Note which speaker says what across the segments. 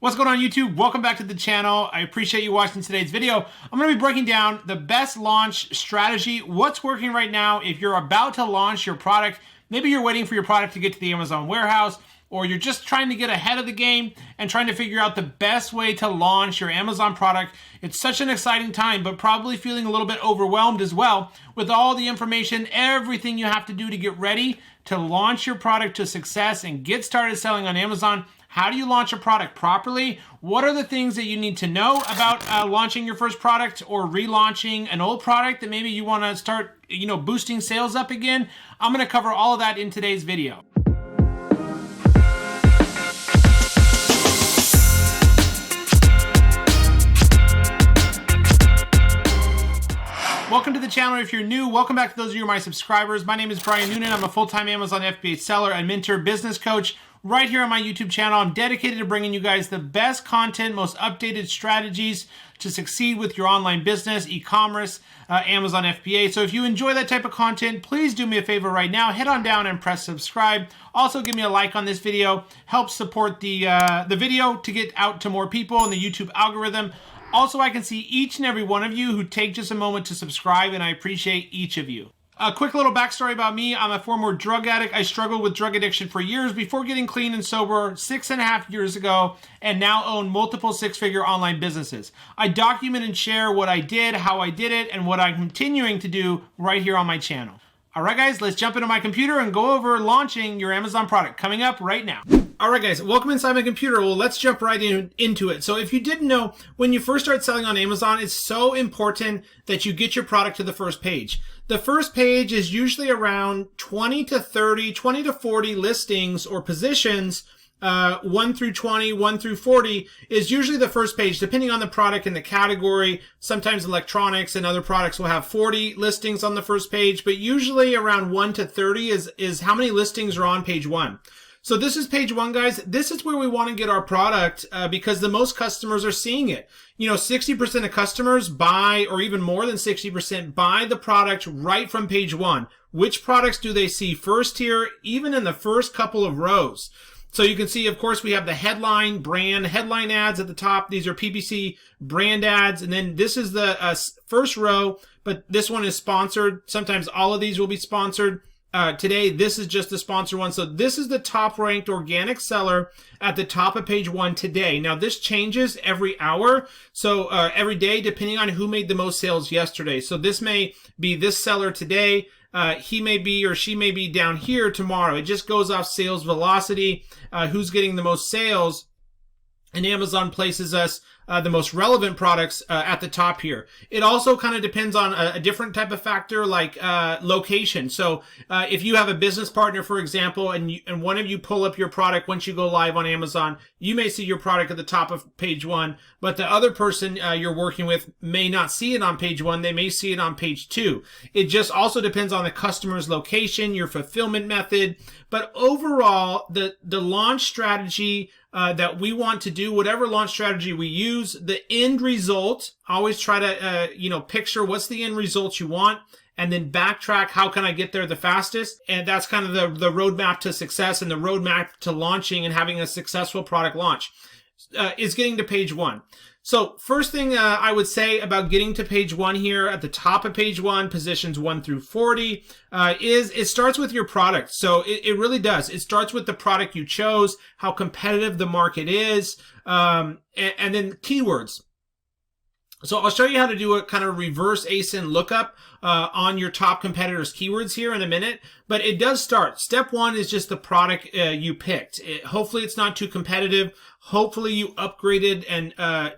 Speaker 1: What's going on YouTube? Welcome back to the channel. I appreciate you watching today's video. I'm going to be breaking down the best launch strategy, what's working right now if you're about to launch your product. Maybe you're waiting for your product to get to the Amazon warehouse, or you're just trying to get ahead of the game and trying to figure out the best way to launch your Amazon product. It's such an exciting time, but probably feeling a little bit overwhelmed as well with all the information, everything you have to do to get ready to launch your product to success and get started selling on Amazon. How do you launch a product properly? What are the things that you need to know about launching your first product or relaunching an old product that maybe you want to start, boosting sales up again? I'm going to cover all of that in today's video. Welcome to the channel. If you're new, welcome back to those of you who are my subscribers. My name is Brian Noonan. I'm a full-time Amazon FBA seller and mentor business coach. Right here on my YouTube channel, I'm dedicated to bringing you guys the best content, most updated strategies to succeed with your online business, e-commerce, Amazon FBA. So if you enjoy that type of content, please do me a favor right now. Head on down and press subscribe. Also, give me a like on this video. Help support the video to get out to more people in the YouTube algorithm. Also, I can see each and every one of you who take just a moment to subscribe, and I appreciate each of you. A quick little backstory about me. I'm a former drug addict. I struggled with drug addiction for years before getting clean and sober 6.5 years ago, and now own multiple six-figure online businesses. I document and share what I did, how I did it, and what I'm continuing to do right here on my channel. All right, guys, let's jump into my computer and go over launching your Amazon product coming up right now. All right, guys, welcome inside my computer. Well, let's jump right into it. So if you didn't know, when you first start selling on Amazon, it's so important that you get your product to the first page. The first page is usually around 20 to 40 listings or positions. 1 through 20, 1 through 40 is usually the first page, depending on the product and the category. Sometimes electronics and other products will have 40 listings on the first page, but usually around 1 to 30 is how many listings are on page 1. So this is page 1, guys. This is where we want to get our product because the most customers are seeing it. 60% of customers buy, or even more than 60%, buy the product right from page 1. Which products do they see first here, even in the first couple of rows? So you can see, of course, we have the headline brand, headline ads at the top. These are PPC brand ads. And then this is the first row, but this one is sponsored. Sometimes all of these will be sponsored. Today, this is just the sponsor one. So this is the top ranked organic seller at the top of page 1 today. Now this changes every hour. So every day, depending on who made the most sales yesterday. So this may be this seller today. He may be or she may be down here tomorrow. It just goes off sales velocity, who's getting the most sales, and Amazon places us the most relevant products at the top here. It also kind of depends on a different type of factor like location. So if you have a business partner, for example, and one of you pull up your product once you go live on Amazon, you may see your product at the top of page 1, but the other person you're working with may not see it on page 1. They may see it on page 2. It just also depends on the customer's location, your fulfillment method. But overall, the launch strategy that we want to do, whatever launch strategy we use, the end result, always try to, picture what's the end result you want, and then backtrack, how can I get there the fastest? And that's kind of the roadmap to success and the roadmap to launching and having a successful product launch, is getting to page 1. So first thing I would say about getting to page 1 here at the top of page 1, positions 1 through 40, is it starts with your product. So it really does. It starts with the product you chose, how competitive the market is, and then keywords. So I'll show you how to do a kind of reverse ASIN lookup on your top competitors' keywords here in a minute, but it does start. Step 1 is just the product you picked. Hopefully it's not too competitive. Hopefully you upgraded and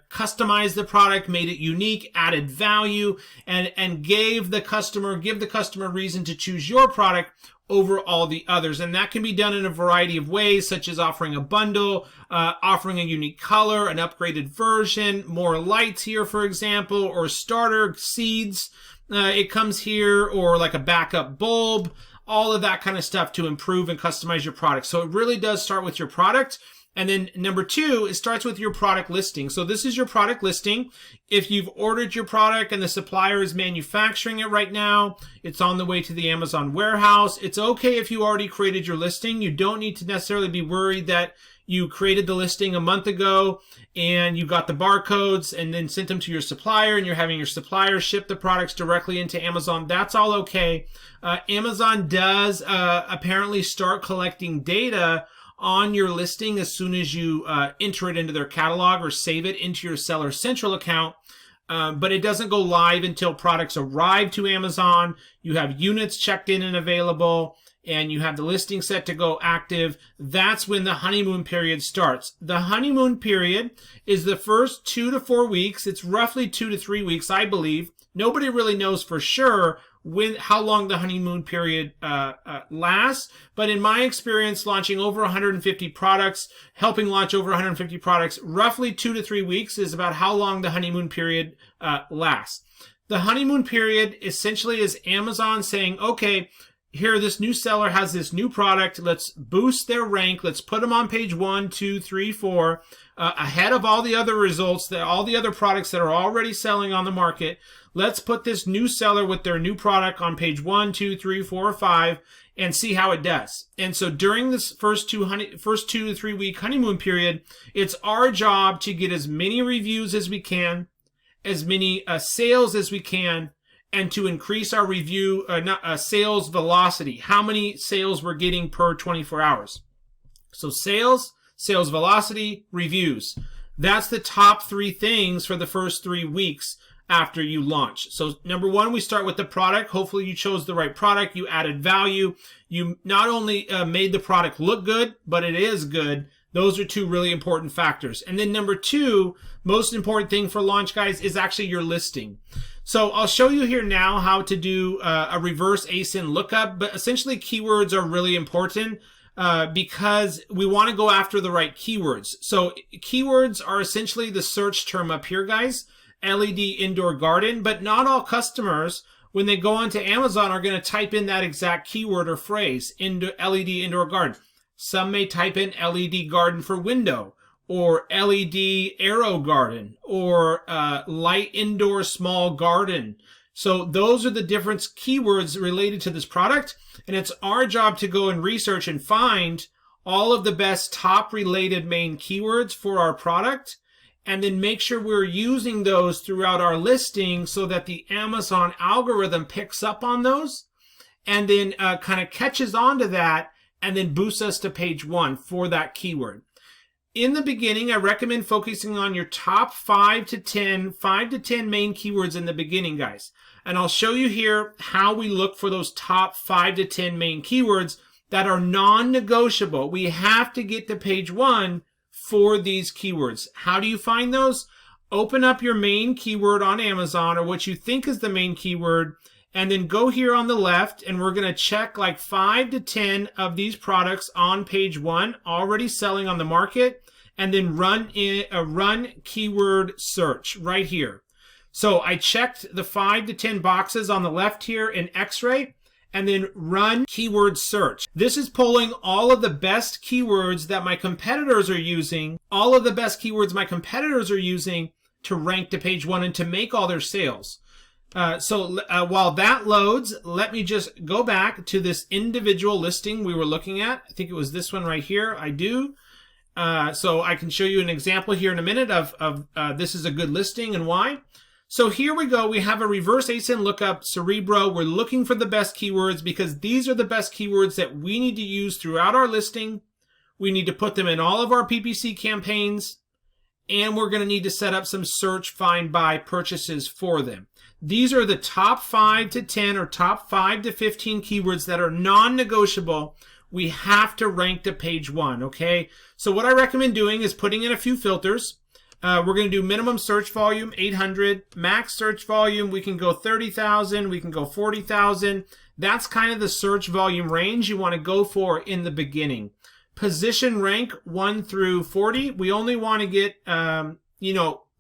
Speaker 1: customized the product, made it unique, added value, and give the customer reason to choose your product over all the others. And that can be done in a variety of ways, such as offering a bundle, offering a unique color, an upgraded version, more lights here, for example, or starter seeds. It comes here, or like a backup bulb, all of that kind of stuff to improve and customize your product. So it really does start with your product. And then number 2, it starts with your product listing. So this is your product listing. If you've ordered your product and the supplier is manufacturing it right now, it's on the way to the Amazon warehouse. It's okay if you already created your listing. You don't need to necessarily be worried that you created the listing a month ago and you got the barcodes and then sent them to your supplier and you're having your supplier ship the products directly into Amazon, that's all okay. Amazon does apparently start collecting data on your listing as soon as you enter it into their catalog or save it into your Seller Central account. But it doesn't go live until products arrive to Amazon. You have units checked in and available, and you have the listing set to go active. That's when the honeymoon period starts. The honeymoon period is the first 2 to 4 weeks. It's roughly 2 to 3 weeks, I believe. Nobody really knows for sure how long the honeymoon period lasts. But in my experience, launching over 150 products, helping launch over 150 products, roughly 2 to 3 weeks is about how long the honeymoon period lasts. The honeymoon period essentially is Amazon saying, okay, here, this new seller has this new product. Let's boost their rank. Let's put them on page 1, 2, 3, 4, ahead of all the other results, all the other products that are already selling on the market. Let's put this new seller with their new product on page 1, 2, 3, 4, 5 and see how it does. And so during this first 2 to 3 week honeymoon period, it's our job to get as many reviews as we can, as many sales as we can, and to increase our sales velocity, how many sales we're getting per 24 hours. So sales velocity, reviews. That's the top 3 things for the first 3 weeks after you launch. So number 1, we start with the product. Hopefully you chose the right product. You added value. You not only made the product look good, but it is good. Those are 2 really important factors. And then number 2, most important thing for launch, guys, is actually your listing. So I'll show you here now how to do a reverse ASIN lookup, but essentially keywords are really important because we want to go after the right keywords. So keywords are essentially the search term up here, guys, LED indoor garden, but not all customers, when they go onto Amazon, are going to type in that exact keyword or phrase, LED indoor garden. Some may type in LED garden for window, or LED arrow garden, or light indoor small garden. So those are the different keywords related to this product, and it's our job to go and research and find all of the best top related main keywords for our product, and then make sure we're using those throughout our listing so that the Amazon algorithm picks up on those and then kind of catches on to that and then boosts us to page 1 for that keyword. In the beginning, I recommend focusing on your top 5 to 10 main keywords in the beginning, guys. And I'll show you here how we look for those top 5 to 10 main keywords that are non-negotiable. We have to get to page 1 for these keywords. How do you find those? Open up your main keyword on Amazon, or what you think is the main keyword, and then go here on the left, and we're going to check like 5 to 10 of these products on page 1 already selling on the market, and then run keyword search right here. So I checked the 5 to 10 boxes on the left here in X-ray, and then run keyword search. This is pulling all of the best keywords that my competitors are using, to rank to page 1 and to make all their sales. So while that loads, let me just go back to this individual listing we were looking at. I think it was this one right here. I do. So I can show you an example here in a minute of this is a good listing and why. So here we go. We have a reverse ASIN lookup Cerebro. We're looking for the best keywords because these are the best keywords that we need to use throughout our listing. We need to put them in all of our PPC campaigns, and we're going to need to set up some search, find, buy purchases for them. These are the top 5 to 10 or top 5 to 15 keywords that are non-negotiable. We have to rank to page 1, okay? So what I recommend doing is putting in a few filters. We're going to do minimum search volume, 800. Max search volume, we can go 30,000. We can go 40,000. That's kind of the search volume range you want to go for in the beginning. Position rank 1 through 40. We only want to get,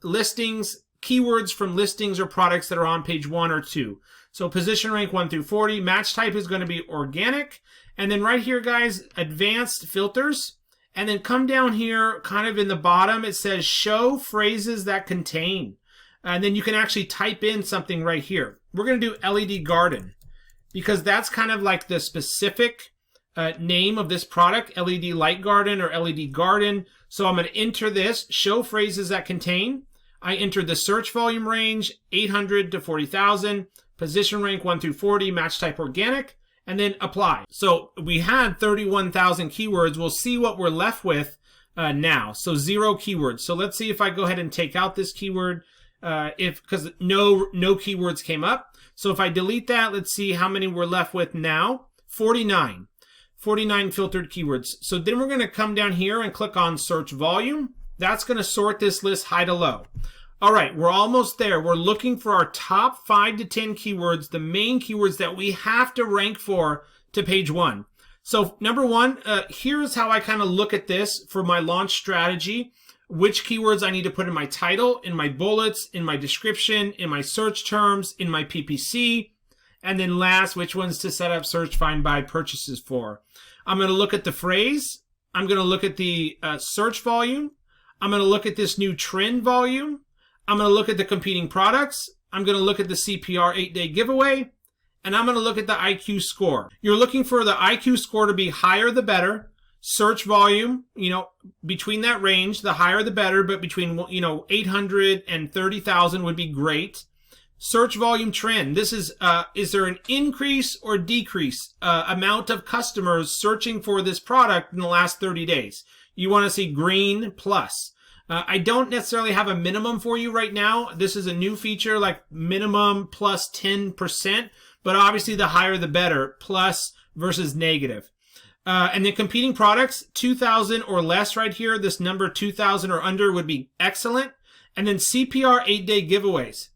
Speaker 1: listings, keywords from listings or products that are on page 1 or 2. So position rank 1 through 40. Match type is going to be organic. And then right here, guys, advanced filters. And then come down here, kind of in the bottom, it says show phrases that contain. And then you can actually type in something right here. We're going to do LED garden because that's kind of like the specific name of this product, LED light garden or LED garden. So I'm going to enter this, show phrases that contain. I entered the search volume range, 800 to 40,000, position rank 1 through 40, match type organic, and then apply. So we had 31,000 keywords. We'll see what we're left with now. So 0 keywords. So let's see if I go ahead and take out this keyword, because no keywords came up. So if I delete that, let's see how many we're left with now. 49 filtered keywords. So then we're going to come down here and click on search volume. That's going to sort this list high to low. All right, we're almost there. We're looking for our top 5 to 10 keywords, the main keywords that we have to rank for to page 1. So number 1, here's how I kind of look at this for my launch strategy. Which keywords I need to put in my title, in my bullets, in my description, in my search terms, in my PPC, and then last, which ones to set up search, find, buy, purchases for. I'm going to look at the phrase. I'm going to look at the search volume. I'm going to look at this new trend volume. I'm going to look at the competing products. I'm going to look at the CPR 8-day giveaway. And I'm going to look at the IQ score. You're looking for the IQ score to be higher the better. Search volume, between that range, the higher the better, but between, 800 and 30,000 would be great. Search volume trend. This is there an increase or decrease amount of customers searching for this product in the last 30 days? You want to see green plus. I don't necessarily have a minimum for you right now. This is a new feature, like minimum plus 10%, but obviously the higher the better, plus versus negative. And then competing products, 2,000 or less right here. This number 2,000 or under would be excellent. And then CPR 8-day giveaways.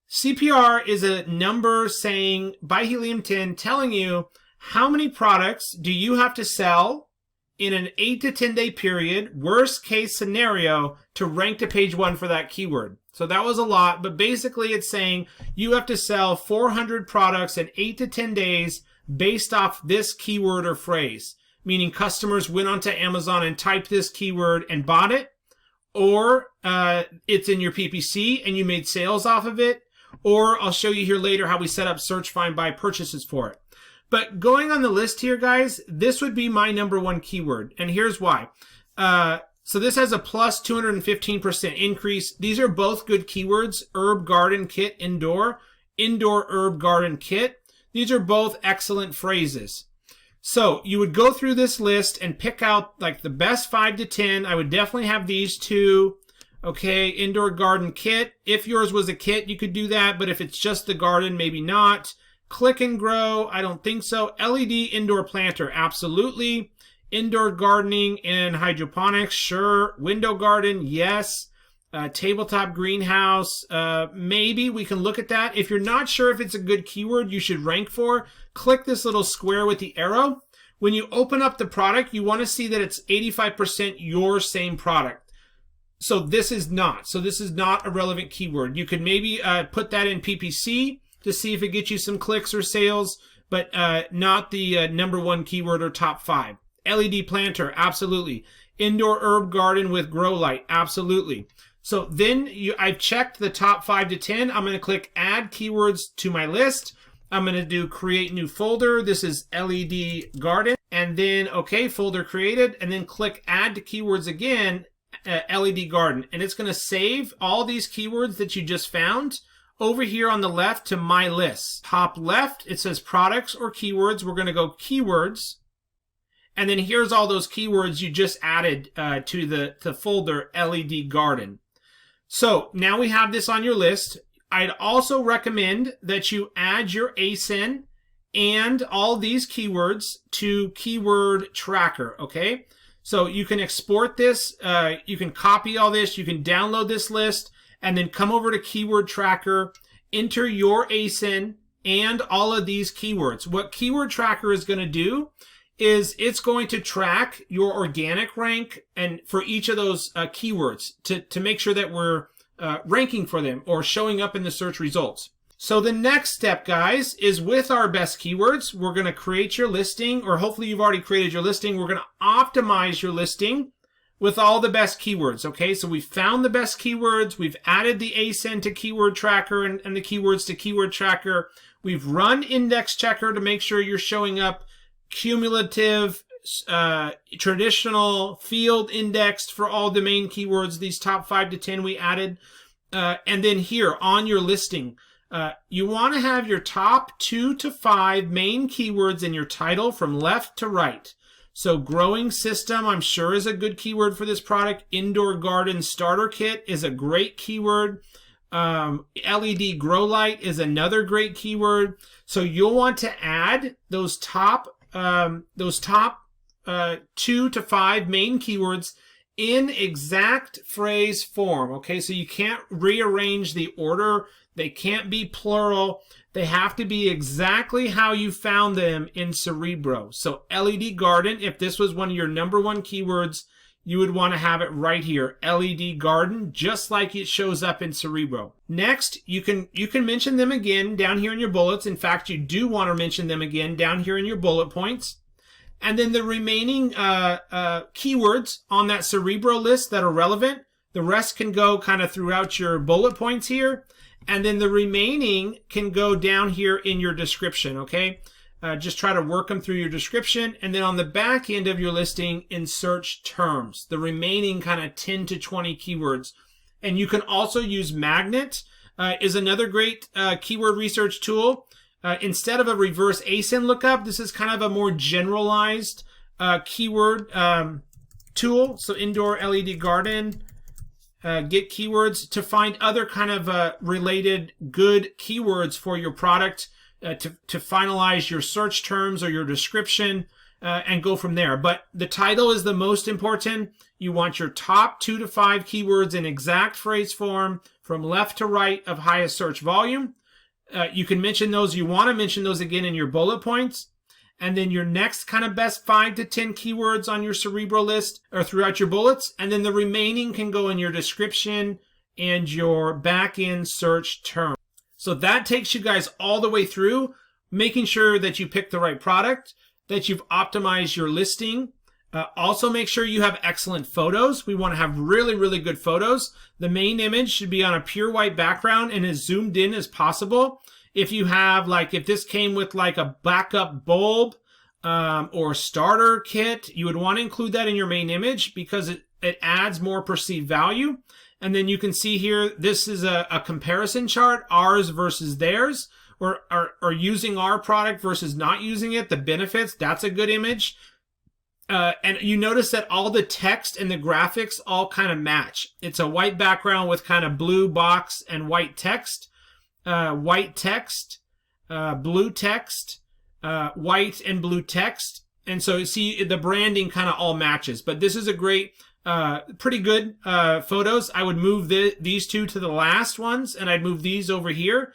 Speaker 1: CPR is a number saying by Helium 10 telling you how many products do you have to sell in an 8 to 10 day period, worst case scenario, to rank to page 1 for that keyword. So that was a lot, but basically it's saying you have to sell 400 products in 8 to 10 days based off this keyword or phrase, meaning customers went onto Amazon and typed this keyword and bought it, or it's in your PPC and you made sales off of it, or I'll show you here later how we set up search, find, buy, purchases for it. But going on the list here, guys, this would be my number 1 keyword, and here's why. So this has a plus 215% increase. These are both good keywords, herb garden kit indoor herb garden kit. These are both excellent phrases. So you would go through this list and pick out like the best 5 to 10. I would definitely have these 2. Okay, indoor garden kit. If yours was a kit, you could do that, but if it's just the garden, maybe not. Click and grow, I don't think so. LED indoor planter, absolutely. Indoor gardening and hydroponics, sure. Window garden, yes. Tabletop greenhouse, maybe we can look at that. If you're not sure if it's a good keyword you should rank for, click this little square with the arrow. When you open up the product, you want to see that it's 85% your same product. So this is not. So this is not a relevant keyword. You could maybe put that in PPC to see if it gets you some clicks or sales, but not the number 1 keyword or top 5. LED planter, absolutely. Indoor herb garden with grow light, absolutely. So then I've checked the top 5 to 10. I'm going to click add keywords to my list. I'm going to do create new folder. This is LED garden. And then, okay, folder created. And then click add to keywords again, LED garden. And it's going to save all these keywords that you just found over here on the left to my list. Top left, it says products or keywords. We're going to go keywords. And then here's all those keywords you just added to the folder LED garden. So now we have this on your list. I'd also recommend that you add your ASIN and all these keywords to Keyword Tracker, okay? So you can export this, you can copy all this, you can download this list, and then come over to Keyword Tracker, enter your ASIN and all of these keywords. What Keyword Tracker is going to do is it's going to track your organic rank and for each of those keywords to make sure that we're ranking for them or showing up in the search results. So the next step, guys, is with our best keywords, we're going to create your listing, or hopefully you've already created your listing. We're going to optimize your listing with all the best keywords, okay? So we've found the best keywords. We've added the ASIN to Keyword Tracker and the keywords to Keyword Tracker. We've run Index Checker to make sure you're showing up cumulative, traditional, field indexed for all domain keywords, these top 5 to 10 we added. And then here on your listing, you want to have your top 2 to 5 main keywords in your title from left to right. So growing system, I'm sure, is a good keyword for this product. Indoor garden starter kit is a great keyword. LED grow light is another great keyword. So you'll want to add those top 2 to 5 main keywords in exact phrase form. Okay, so you can't rearrange the order. They can't be plural. They have to be exactly how you found them in Cerebro. So LED garden, if this was one of your #1 keywords, you would want to have it right here, LED garden, just like it shows up in Cerebro. Next, you can mention them again down here in your bullets. In fact, you do want to mention them again down here in your bullet points. And then the remaining keywords on that Cerebro list that are relevant, the rest can go kind of throughout your bullet points here. And then the remaining can go down here in your description, okay? Just try to work them through your description. And then on the back end of your listing, in search terms, the remaining kind of 10 to 20 keywords. And you can also use Magnet, is another great keyword research tool. Instead of a reverse ASIN lookup, this is kind of a more generalized keyword tool. So indoor LED garden, get keywords to find other kind of related good keywords for your product to finalize your search terms or your description and go from there. But the title is the most important. You want your top 2 to 5 keywords in exact phrase form from left to right of highest search volume. You can mention those. You want to mention those again in your bullet points. And then your next kind of best 5 to 10 keywords on your Cerebro list or throughout your bullets. And then the remaining can go in your description and your back-end search term. So that takes you guys all the way through, making sure that you pick the right product, that you've optimized your listing. Also make sure you have excellent photos. We want to have really, really good photos. The main image should be on a pure white background and as zoomed in as possible. If you have, like, if this came with like a backup bulb or starter kit, you would want to include that in your main image because it adds more perceived value. And then you can see here, this is a comparison chart, ours versus theirs, or using our product versus not using it, the benefits, that's a good image. And you notice that all the text and the graphics all kind of match. It's a white background with kind of blue box and white text. White text, blue text, white and blue text. And so you see the branding kind of all matches. But this is a great, pretty good photos. I would move these two to the last ones, and I'd move these over here.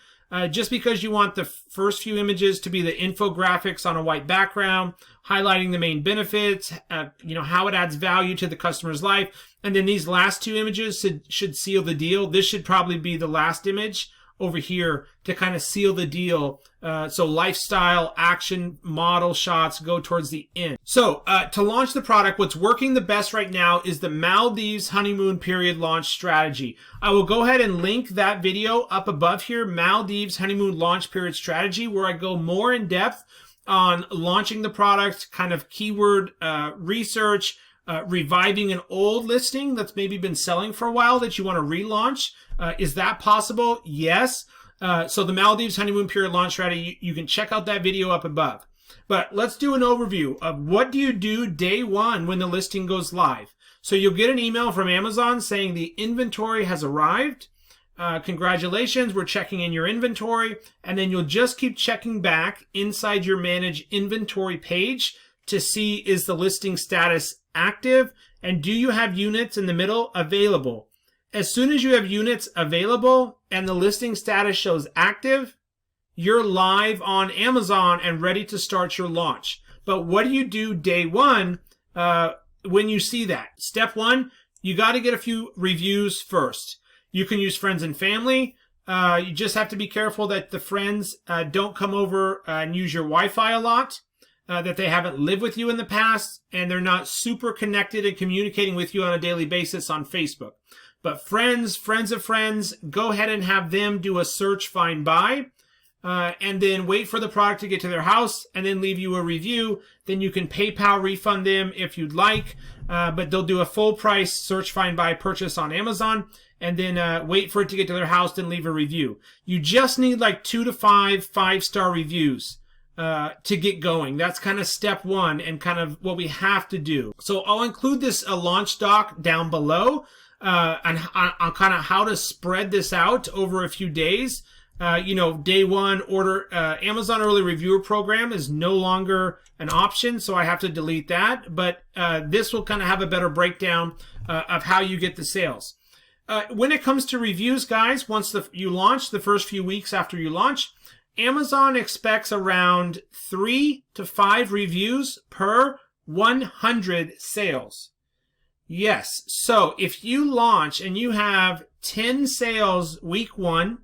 Speaker 1: Just because you want the first few images to be the infographics on a white background, highlighting the main benefits, how it adds value to the customer's life. And then these last 2 images should seal the deal. This should probably be the last image over here to kind of seal the deal. So lifestyle, action, model shots go towards the end. So to launch the product, what's working the best right now is the Maldives honeymoon period launch strategy. I will go ahead and link that video up above here, Maldives honeymoon launch period strategy, where I go more in depth on launching the product, kind of keyword research, reviving an old listing that's maybe been selling for a while that you want to relaunch. Is that possible? Yes. So the Maldives honeymoon period launch strategy, you can check out that video up above. But let's do an overview of what do you do day 1 when the listing goes live. So you'll get an email from Amazon saying the inventory has arrived. Congratulations, we're checking in your inventory. And then you'll just keep checking back inside your manage inventory page to see, is the listing status active and do you have units in the middle available. As soon as you have units available and the listing status shows active, you're live on Amazon and ready to start your launch. But what do you do day 1 when you see that? Step 1, you got to get a few reviews first. You can use friends and family. You just have to be careful that the friends don't come over and use your Wi-Fi a lot. That they haven't lived with you in the past, and they're not super connected and communicating with you on a daily basis on Facebook. But friends of friends, go ahead and have them do a search, find, buy. and then wait for the product to get to their house and then leave you a review. Then you can PayPal refund them if you'd like, but they'll do a full price search, find, buy, purchase on Amazon, and then wait for it to get to their house, then leave a review. You just need like 2 to 5 5-star reviews to get going. That's kind of step one and kind of what we have to do. So I'll include this launch doc down below on kind of how to spread this out over a few days. Day one order, Amazon early reviewer program is no longer an option, so I have to delete that. But this will kind of have a better breakdown of how you get the sales. When it comes to reviews, guys, once you launch, the first few weeks after you launch, Amazon expects around 3 to 5 reviews per 100 sales. Yes, so if you launch and you have 10 sales week 1,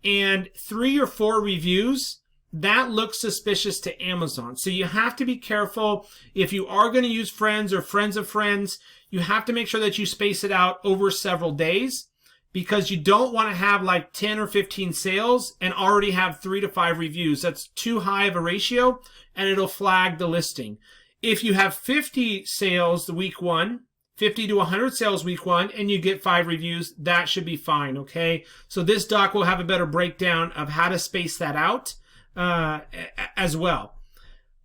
Speaker 1: and 3 or 4 reviews, that looks suspicious to Amazon. So you have to be careful. If you are going to use friends or friends of friends, you have to make sure that you space it out over several days, because you don't want to have like 10 or 15 sales and already have 3 to 5 reviews. That's too high of a ratio, and it'll flag the listing. If you have 50 sales the week 1, 50 to 100 sales week 1, and you get 5 reviews, that should be fine, okay? So this doc will have a better breakdown of how to space that out as well.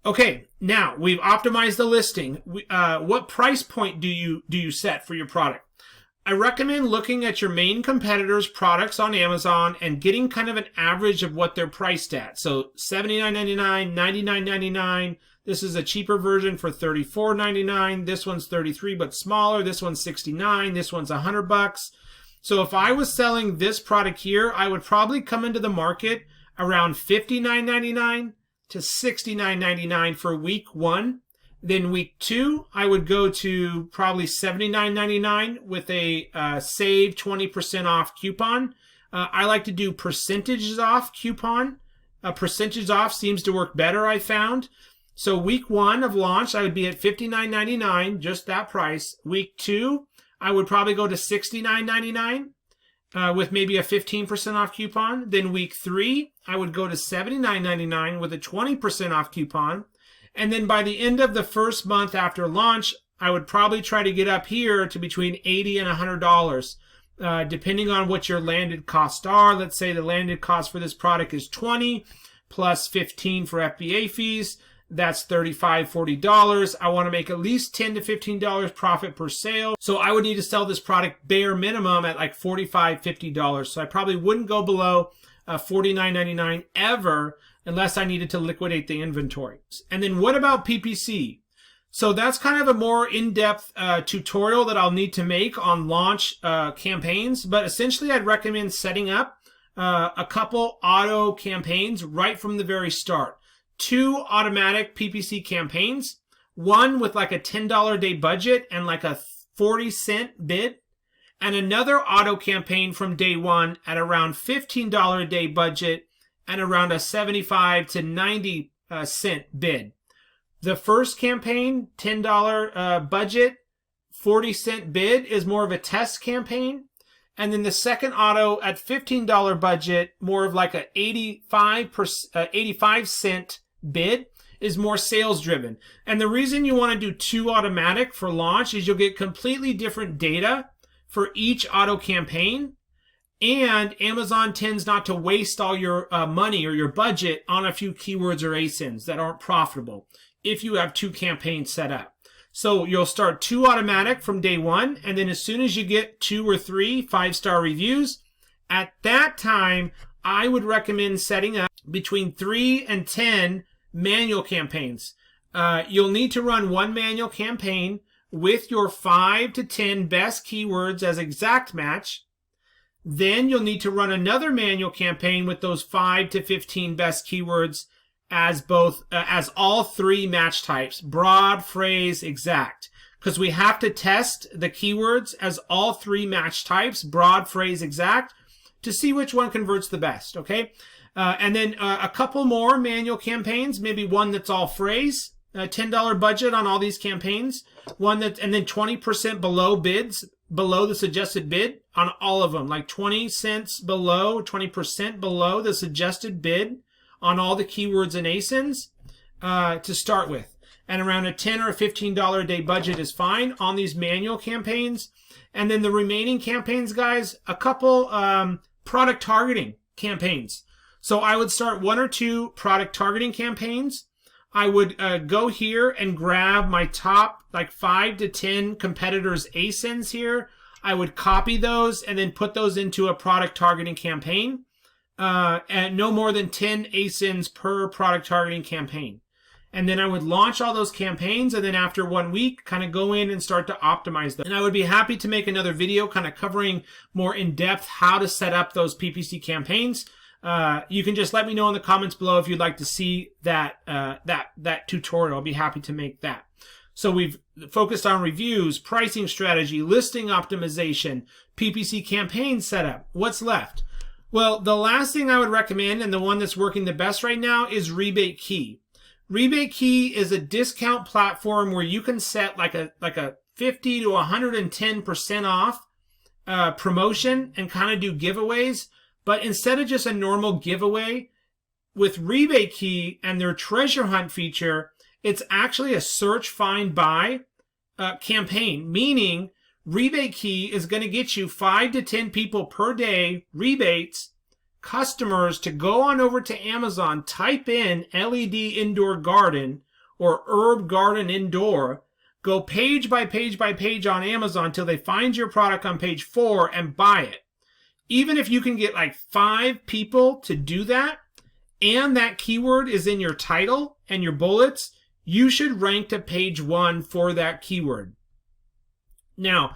Speaker 1: Okay, now we've optimized the listing. What price point do you set for your product? I recommend looking at your main competitors' products on Amazon and getting kind of an average of what they're priced at. So $79.99, $99.99. This is a cheaper version for $34.99. This one's $33 but smaller. This one's $69. This one's $100. So if I was selling this product here, I would probably come into the market around $59.99 to $69.99 for week 1. Then week 2, I would go to probably $79.99 with a save 20% off coupon. I like to do percentages off coupon. Percentage off seems to work better, I found. So week 1 of launch, I would be at $59.99, just that price. Week 2, I would probably go to $69.99 with maybe a 15% off coupon. Then week 3, I would go to $79.99 with a 20% off coupon. And then by the end of the first month after launch, I would probably try to get up here to between $80 and $100, depending on what your landed costs are. Let's say the landed cost for this product is $20 plus $15 for FBA fees. That's $35, $40. I want to make at least $10 to $15 profit per sale. So I would need to sell this product bare minimum at like $45, $50. So I probably wouldn't go below $49.99 ever unless I needed to liquidate the inventory. And then what about PPC? So that's kind of a more in-depth tutorial that I'll need to make on launch campaigns. But essentially, I'd recommend setting up a couple auto campaigns right from the very start. 2 automatic PPC campaigns, one with like a $10 a day budget and like a 40-cent bid, and another auto campaign from day 1 at around $15 a day budget and around a 75 to 90 cent bid. The first campaign, $10 budget, 40-cent bid, is more of a test campaign. And then the second auto at $15 budget, more of like a 85 cent bid, is more sales driven. And the reason you want to do 2 automatic for launch is you'll get completely different data for each auto campaign. And Amazon tends not to waste all your money or your budget on a few keywords or ASINs that aren't profitable if you have 2 campaigns set up. So you'll start 2 automatic from day 1, and then as soon as you get 2 or 3 5-star reviews, at that time, I would recommend setting up between 3 and 10 manual campaigns. You'll need to run 1 manual campaign with your 5 to 10 best keywords as exact match. Then you'll need to run another manual campaign with those 5 to 15 best keywords as all 3 match types: broad, phrase, exact. Because we have to test the keywords as all 3 match types: broad, phrase, exact, to see which one converts the best, okay? And then a couple more manual campaigns, maybe one that's all phrase, $10 budget on all these campaigns, and then 20% below bids, below the suggested bid on all of them, like 20 cents below, 20% below the suggested bid on all the keywords and ASINs to start with. And around a $10 or $15 a day budget is fine on these manual campaigns. And then the remaining campaigns, guys, a couple product targeting campaigns. So I would start 1 or 2 product targeting campaigns. I would go here and grab my top like 5 to 10 competitors' ASINs here. I would copy those and then put those into a product targeting campaign. And no more than 10 ASINs per product targeting campaign. And then I would launch all those campaigns, and then after 1 week, kind of go in and start to optimize them. And I would be happy to make another video kind of covering more in depth how to set up those PPC campaigns. You can just let me know in the comments below if you'd like to see that tutorial. I'll be happy to make that. So we've focused on reviews, pricing strategy, listing optimization, PPC campaign setup. What's left? Well, the last thing I would recommend, and the one that's working the best right now, is RebateKey. RebateKey is a discount platform where you can set like a 50 to 110% off promotion and kind of do giveaways. But instead of just a normal giveaway, with RebateKey and their treasure hunt feature, it's actually a search, find, buy campaign, meaning RebateKey is going to get you 5 to 10 people per day, rebates, customers to go on over to Amazon, type in LED indoor garden or herb garden indoor, go page by page by page on Amazon till they find your product on page 4 and buy it. Even if you can get like 5 people to do that, and that keyword is in your title and your bullets, you should rank to page 1 for that keyword. Now,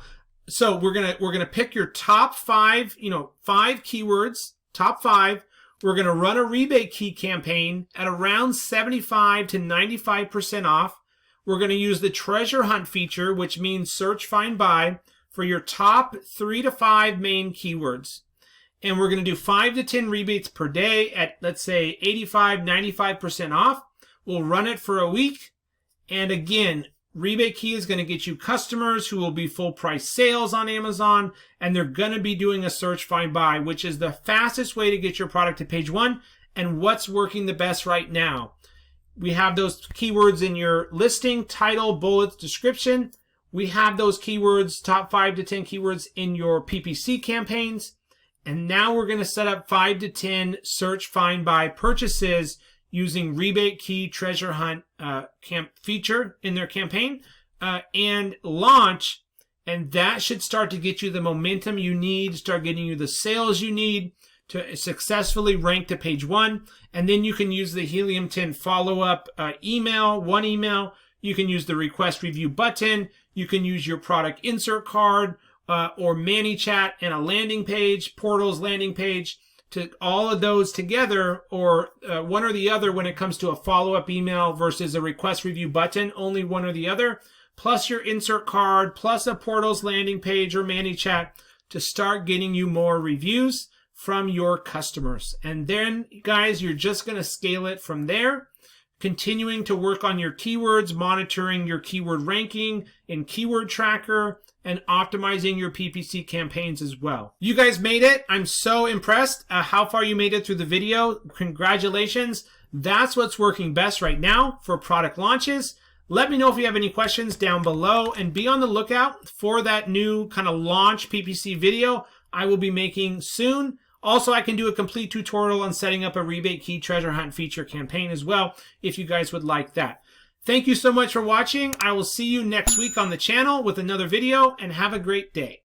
Speaker 1: so we're gonna pick your top 5, 5 keywords, top 5. We're gonna run a RebateKey campaign at around 75 to 95% off. We're gonna use the treasure hunt feature, which means search, find, buy, for your top 3 to 5 main keywords. And we're going to do 5 to 10 rebates per day at, let's say, 85, 95% off. We'll run it for a week. And again, RebateKey is going to get you customers who will be full price sales on Amazon. And they're going to be doing a search, find, buy, which is the fastest way to get your product to page 1 and what's working the best right now. We have those keywords in your listing, title, bullets, description. We have those keywords, top 5 to 10 keywords in your PPC campaigns. And now we're going to set up 5 to 10 search, find, buy purchases using RebateKey treasure hunt feature in their campaign and launch. And that should start to get you the momentum you need, start getting you the sales you need to successfully rank to page 1. And then you can use the Helium 10 follow-up email, 1 email. You can use the request review button. You can use your product insert card or ManyChat and a landing page, Portal's landing page, to all of those together, or one or the other when it comes to a follow-up email versus a request review button, only one or the other, plus your insert card, plus a Portal's landing page or ManyChat to start getting you more reviews from your customers. And then, guys, you're just going to scale it from there, continuing to work on your keywords, monitoring your keyword ranking in Keyword Tracker, and optimizing your PPC campaigns as well. You guys made it. I'm so impressed how far you made it through the video. Congratulations. That's what's working best right now for product launches. Let me know if you have any questions down below, and be on the lookout for that new kind of launch PPC video I will be making soon. Also, I can do a complete tutorial on setting up a RebateKey treasure hunt feature campaign as well, if you guys would like that. Thank you so much for watching. I will see you next week on the channel with another video, and have a great day.